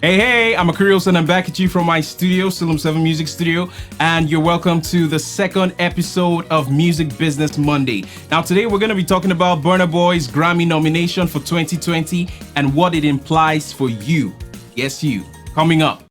Hey, I'm Akurios and I'm back at you from my studio, Silum 7 Music Studio, and you're welcome to the second episode of Music Business Monday. Now today we're going to be talking about Burna Boy's Grammy nomination for 2020 and what it implies for you. Yes, you. Coming up.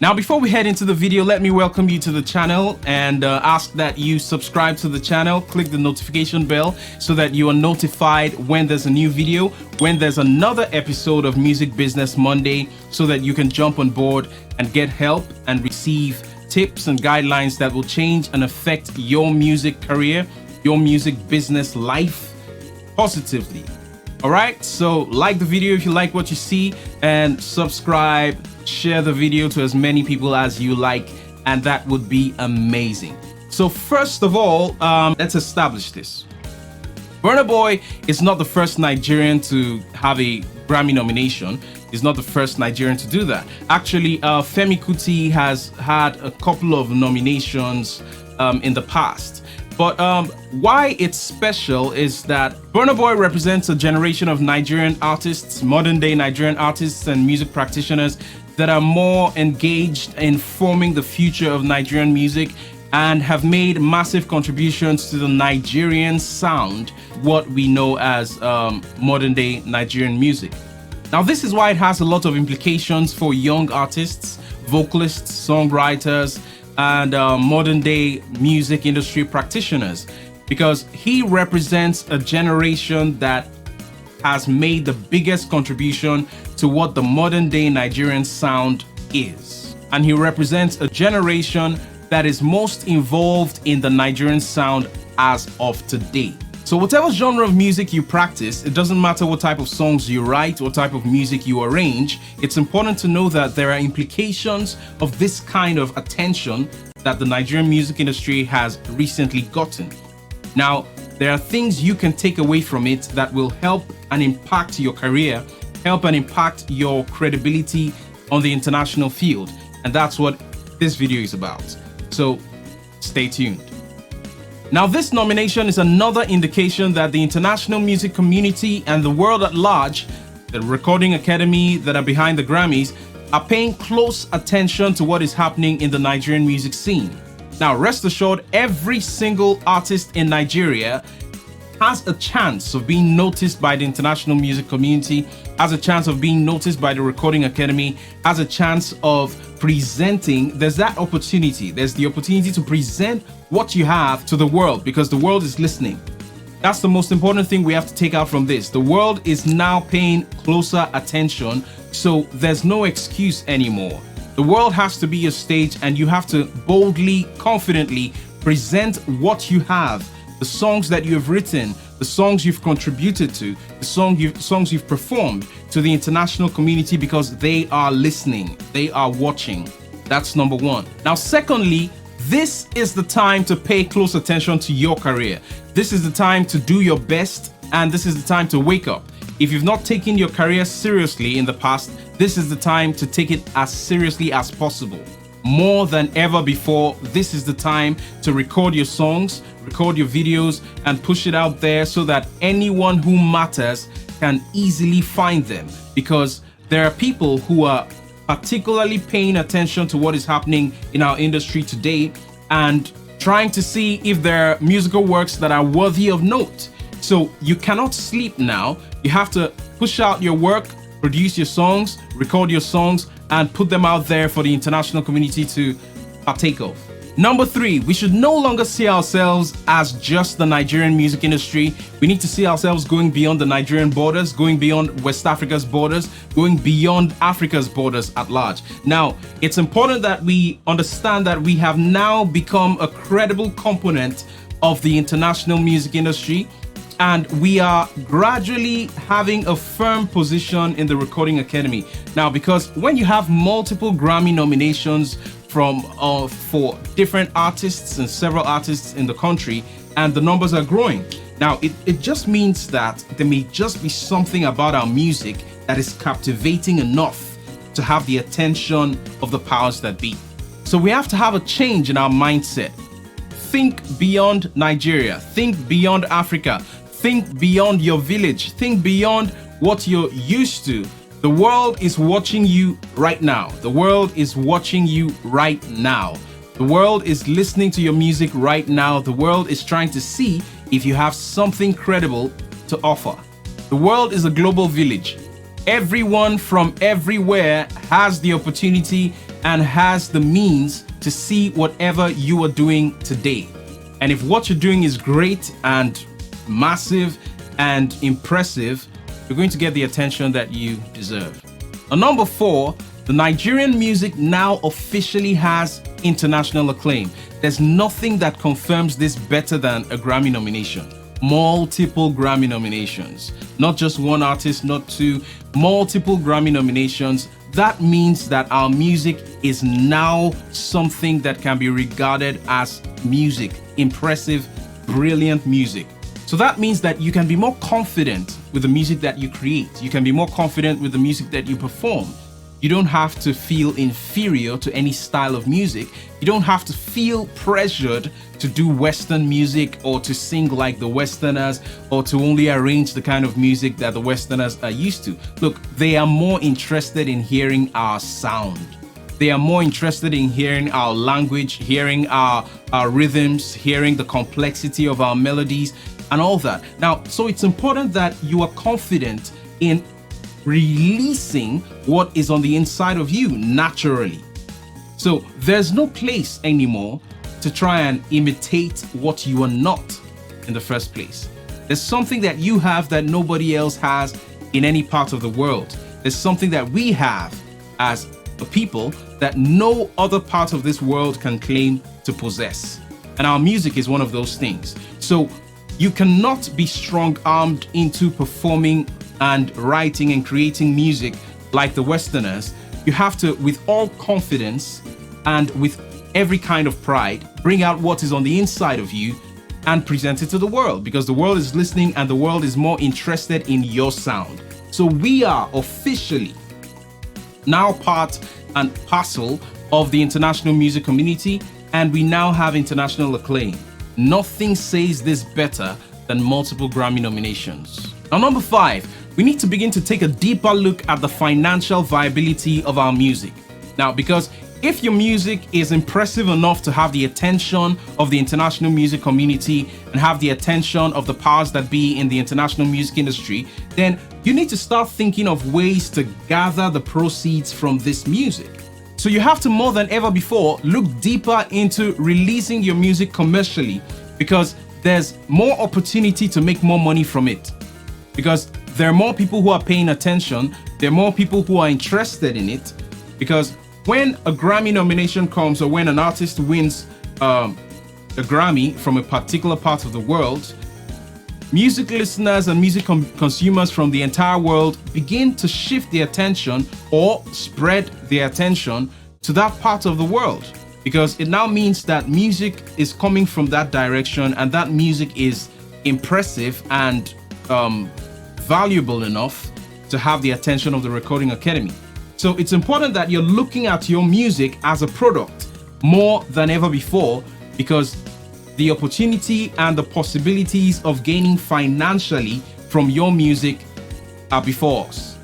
Now, before we head into the video, let me welcome you to the channel and ask that you subscribe to the channel, click the notification bell so that you are notified when there's a new video, when there's another episode of Music Business Monday, so that you can jump on board and get help and receive tips and guidelines that will change and affect your music career, your music business life positively. All right, so like the video if you like what you see, and subscribe, share the video to as many people as you like, and that would be amazing. So first of all, let's establish this. Burna Boy is not the first Nigerian to have a Grammy nomination. He's not the first Nigerian to do that. Actually, Femi Kuti has had a couple of nominations in the past. But why it's special is that Burna Boy represents a generation of Nigerian artists, modern day Nigerian artists and music practitioners that are more engaged in forming the future of Nigerian music and have made massive contributions to the Nigerian sound, what we know as modern day Nigerian music. Now, this is why it has a lot of implications for young artists, vocalists, songwriters, and modern day music industry practitioners, because he represents a generation that has made the biggest contribution to what the modern day Nigerian sound is. And he represents a generation that is most involved in the Nigerian sound as of today. So whatever genre of music you practice, it doesn't matter what type of songs you write, what type of music you arrange, it's important to know that there are implications of this kind of attention that the Nigerian music industry has recently gotten. Now, there are things you can take away from it that will help and impact your career, help and impact your credibility on the international field. And that's what this video is about. So stay tuned. Now, this nomination is another indication that the international music community and the world at large, the Recording Academy that are behind the Grammys, are paying close attention to what is happening in the Nigerian music scene. Now, rest assured, every single artist in Nigeria has a chance of being noticed by the international music community, has a chance of being noticed by the Recording Academy, has a chance of presenting. There's that opportunity. There's the opportunity to present what you have to the world, because the world is listening. That's the most important thing we have to take out from this. The world is now paying closer attention, so there's no excuse anymore. The world has to be your stage, and you have to boldly, confidently present what you have, the songs that you have written, the songs you've contributed to, the songs you've performed to the international community, because they are listening, they are watching. That's number one. Now, secondly, this is the time to pay close attention to your career. This is the time to do your best, and this is the time to wake up. If you've not taken your career seriously in the past, this is the time to take it as seriously as possible. More than ever before, this is the time to record your songs, record your videos, and push it out there so that anyone who matters can easily find them, because there are people who are particularly paying attention to what is happening in our industry today and trying to see if there are musical works that are worthy of note. So you cannot sleep now. You have to push out your work, produce your songs, record your songs, and put them out there for the international community to partake of. Number three, we should no longer see ourselves as just the Nigerian music industry. We need to see ourselves going beyond the Nigerian borders, going beyond West Africa's borders, going beyond Africa's borders at large. Now, it's important that we understand that we have now become a credible component of the international music industry, and we are gradually having a firm position in the Recording Academy. Now, because when you have multiple Grammy nominations for different artists and several artists in the country, and the numbers are growing. Now, it just means that there may just be something about our music that is captivating enough to have the attention of the powers that be. So we have to have a change in our mindset. Think beyond Nigeria, think beyond Africa, think beyond your village, think beyond what you're used to. The world is watching you right now. The world is watching you right now. The world is listening to your music right now. The world is trying to see if you have something credible to offer. The world is a global village. Everyone from everywhere has the opportunity and has the means to see whatever you are doing today. And if what you're doing is great and massive and impressive, you're going to get the attention that you deserve. Number 4, the Nigerian music now officially has international acclaim. There's nothing that confirms this better than a Grammy nomination. Multiple Grammy nominations. Not just one artist, not two, multiple Grammy nominations. That means that our music is now something that can be regarded as music. Impressive, brilliant music. So that means that you can be more confident with the music that you create. You can be more confident with the music that you perform. You don't have to feel inferior to any style of music. You don't have to feel pressured to do Western music or to sing like the Westerners or to only arrange the kind of music that the Westerners are used to. Look, they are more interested in hearing our sound. They are more interested in hearing our language, hearing our rhythms, hearing the complexity of our melodies and all that. Now, so it's important that you are confident in releasing what is on the inside of you naturally. So there's no place anymore to try and imitate what you are not in the first place. There's something that you have that nobody else has in any part of the world. There's something that we have as a people that no other part of this world can claim to possess. And our music is one of those things. So you cannot be strong-armed into performing and writing and creating music like the Westerners. You have to, with all confidence and with every kind of pride, bring out what is on the inside of you and present it to the world, because the world is listening and the world is more interested in your sound. So we are officially now part and parcel of the international music community, and we now have international acclaim. Nothing says this better than multiple Grammy nominations. Now, number 5, we need to begin to take a deeper look at the financial viability of our music. Now, because if your music is impressive enough to have the attention of the international music community and have the attention of the powers that be in the international music industry, then you need to start thinking of ways to gather the proceeds from this music. So you have to, more than ever before, look deeper into releasing your music commercially, because there's more opportunity to make more money from it. Because there are more people who are paying attention, there are more people who are interested in it, because when a Grammy nomination comes or when an artist wins a Grammy from a particular part of the world, music listeners and music consumers from the entire world begin to shift their attention or spread their attention to that part of the world, because it now means that music is coming from that direction and that music is impressive and valuable enough to have the attention of the Recording Academy. So it's important that you're looking at your music as a product more than ever before, because the opportunity and the possibilities of gaining financially from your music are before us,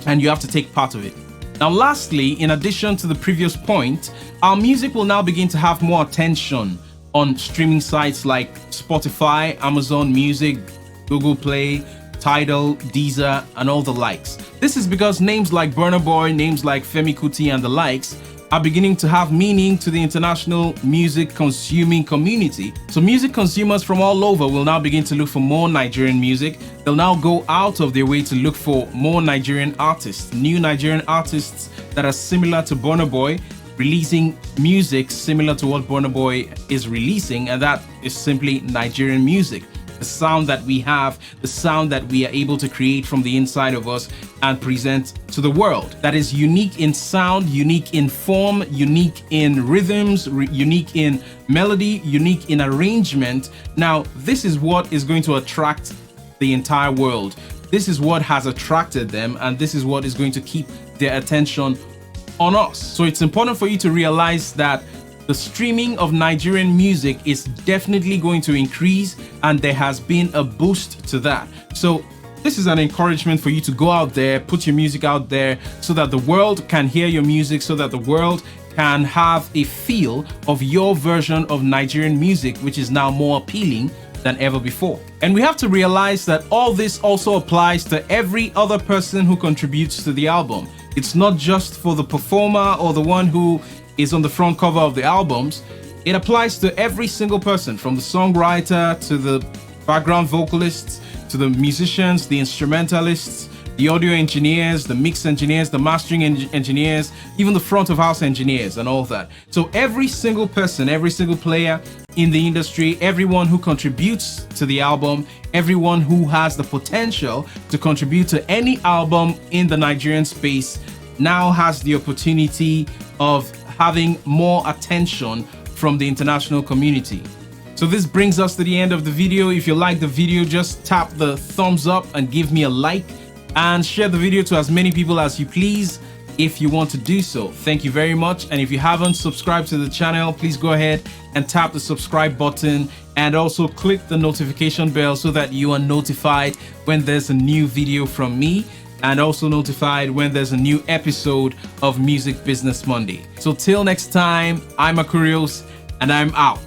and you have to take part of it. Now, lastly, in addition to the previous point, our music will now begin to have more attention on streaming sites like Spotify, Amazon Music, Google Play, Tidal, Deezer, and all the likes. This is because names like Burna Boy, names like Femi Kuti and the likes are beginning to have meaning to the international music consuming community. So music consumers from all over will now begin to look for more Nigerian music. They'll now go out of their way to look for more Nigerian artists, new Nigerian artists that are similar to Burna Boy, releasing music similar to what Burna Boy is releasing, and that is simply Nigerian music. the sound that we have, the sound that we are able to create from the inside of us and present to the world. That is unique in sound, unique in form, unique in rhythms, unique in melody, unique in arrangement. Now, this is what is going to attract the entire world. This is what has attracted them, and this is what is going to keep their attention on us. So it's important for you to realize that the streaming of Nigerian music is definitely going to increase, and there has been a boost to that. So this is an encouragement for you to go out there, put your music out there so that the world can hear your music, so that the world can have a feel of your version of Nigerian music, which is now more appealing than ever before. And we have to realize that all this also applies to every other person who contributes to the album. It's not just for the performer or the one who is on the front cover of the albums. It applies to every single person, from the songwriter to the background vocalists, to the musicians, the instrumentalists, the audio engineers, the mix engineers, the mastering engineers, even the front of house engineers and all that. So every single person, every single player in the industry, everyone who contributes to the album, everyone who has the potential to contribute to any album in the Nigerian space now has the opportunity of having more attention from the international community. So this brings us to the end of the video. If you like the video, just tap the thumbs up and give me a like, and share the video to as many people as you please if you want to do so. Thank you very much. And if you haven't subscribed to the channel, please go ahead and tap the subscribe button, and also click the notification bell so that you are notified when there's a new video from me, and also notified when there's a new episode of Music Business Monday. So till next time, I'm Akurios, and I'm out.